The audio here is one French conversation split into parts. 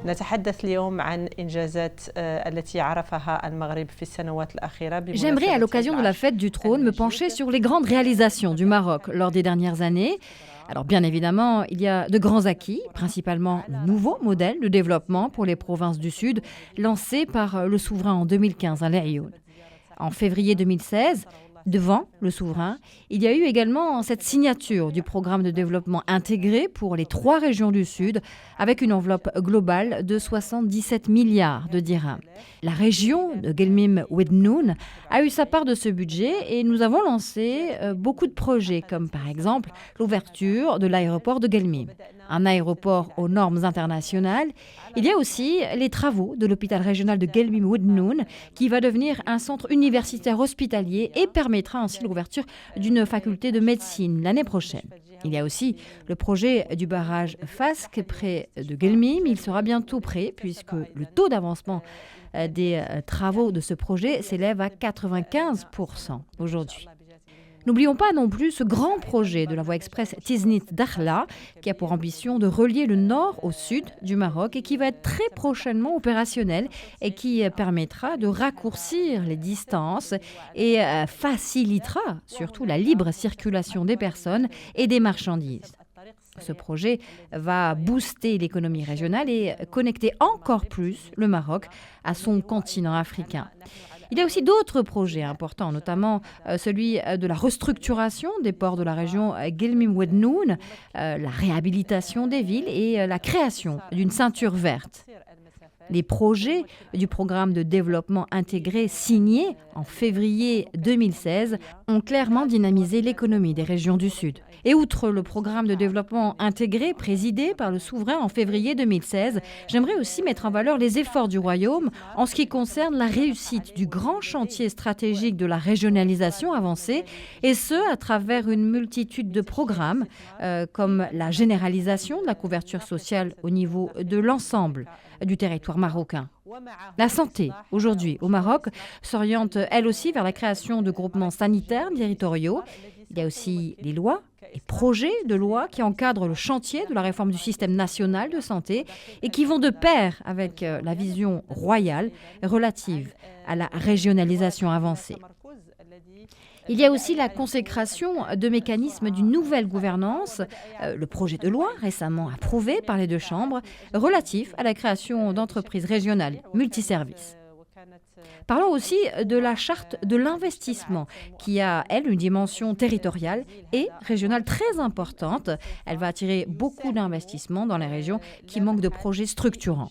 نتحدث اليوم عن إنجازات التي عرفها المغرب في السنوات الأخيرة. J'aimerais, à l'occasion de la fête du trône, me pencher sur les grandes réalisations du Maroc lors des dernières années. Alors bien évidemment, il y a de grands acquis, principalement le nouveau modèle de développement pour les provinces du Sud, lancé par le souverain en 2015 à l'Aïoun. En février 2016, devant le souverain, il y a eu également cette signature du programme de développement intégré pour les 3 régions du Sud, avec une enveloppe globale de 77 milliards de dirhams. La région de Guelmim-Oued-Noun a eu sa part de ce budget et nous avons lancé beaucoup de projets, comme par exemple l'ouverture de l'aéroport de Guelmim, un aéroport aux normes internationales. Il y a aussi les travaux de l'hôpital régional de Guelmim-Oued-Noun, qui va devenir un centre universitaire hospitalier et permettra ainsi l'ouverture d'une faculté de médecine l'année prochaine. Il y a aussi le projet du barrage Fask près de Guelmim. Il sera bientôt prêt puisque le taux d'avancement des travaux de ce projet s'élève à 95% aujourd'hui. N'oublions pas non plus ce grand projet de la voie express Tiznit-Dakhla qui a pour ambition de relier le nord au sud du Maroc et qui va être très prochainement opérationnel et qui permettra de raccourcir les distances et facilitera surtout la libre circulation des personnes et des marchandises. Ce projet va booster l'économie régionale et connecter encore plus le Maroc à son continent africain. Il y a aussi d'autres projets importants, notamment celui de la restructuration des ports de la région Guelmim-Oued-Noun, la réhabilitation des villes et la création d'une ceinture verte. Les projets du programme de développement intégré signé en février 2016 ont clairement dynamisé l'économie des régions du Sud. Et outre le programme de développement intégré présidé par le souverain en février 2016, j'aimerais aussi mettre en valeur les efforts du Royaume en ce qui concerne la réussite du grand chantier stratégique de la régionalisation avancée, et ce à travers une multitude de programmes comme la généralisation de la couverture sociale au niveau de l'ensemble du territoire marocain. La santé, aujourd'hui, au Maroc, s'oriente elle aussi vers la création de groupements sanitaires territoriaux. Il y a aussi les lois et projets de loi qui encadrent le chantier de la réforme du système national de santé et qui vont de pair avec la vision royale relative à la régionalisation avancée. Il y a aussi la consécration de mécanismes d'une nouvelle gouvernance, le projet de loi récemment approuvé par les 2 chambres, relatif à la création d'entreprises régionales multiservices. Parlons aussi de la charte de l'investissement, qui a, elle, une dimension territoriale et régionale très importante. Elle va attirer beaucoup d'investissements dans les régions qui manquent de projets structurants.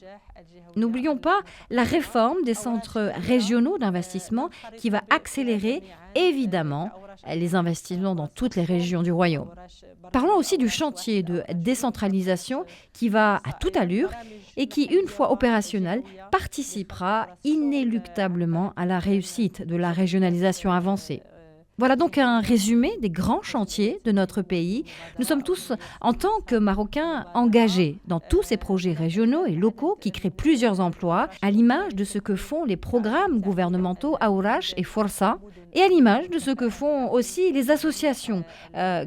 N'oublions pas la réforme des centres régionaux d'investissement qui va accélérer évidemment les investissements dans toutes les régions du Royaume. Parlons aussi du chantier de décentralisation qui va à toute allure et qui, une fois opérationnel, participera inéluctablement à la réussite de la régionalisation avancée. Voilà donc un résumé des grands chantiers de notre pays. Nous sommes tous, en tant que Marocains, engagés dans tous ces projets régionaux et locaux qui créent plusieurs emplois, à l'image de ce que font les programmes gouvernementaux Aourache et Força, et à l'image de ce que font aussi les associations,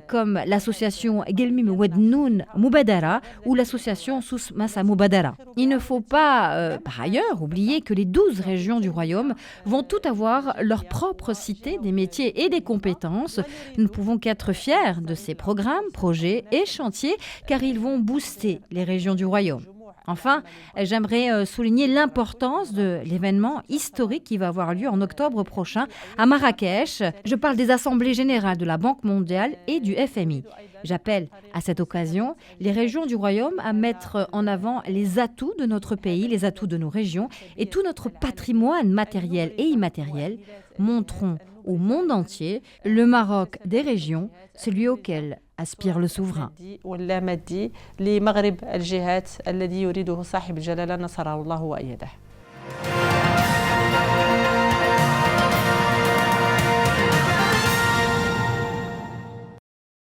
comme l'association Guelmim-Oued-Noun Moubadara ou l'association Sous Massa Moubadara. Il ne faut pas, par ailleurs, oublier que les 12 régions du Royaume vont toutes avoir leur propre cité des métiers et des compétences. Nous ne pouvons qu'être fiers de ces programmes, projets et chantiers, car ils vont booster les régions du Royaume. Enfin, j'aimerais souligner l'importance de l'événement historique qui va avoir lieu en octobre prochain à Marrakech. Je parle des assemblées générales de la Banque mondiale et du FMI. J'appelle à cette occasion les régions du Royaume à mettre en avant les atouts de notre pays, les atouts de nos régions et tout notre patrimoine matériel et immatériel. Montrons au monde entier le Maroc des régions, celui auquel aspire le souverain. ولا مادي لمغرب الجهات الذي يريده صاحب الجلالة نصره الله وأيده.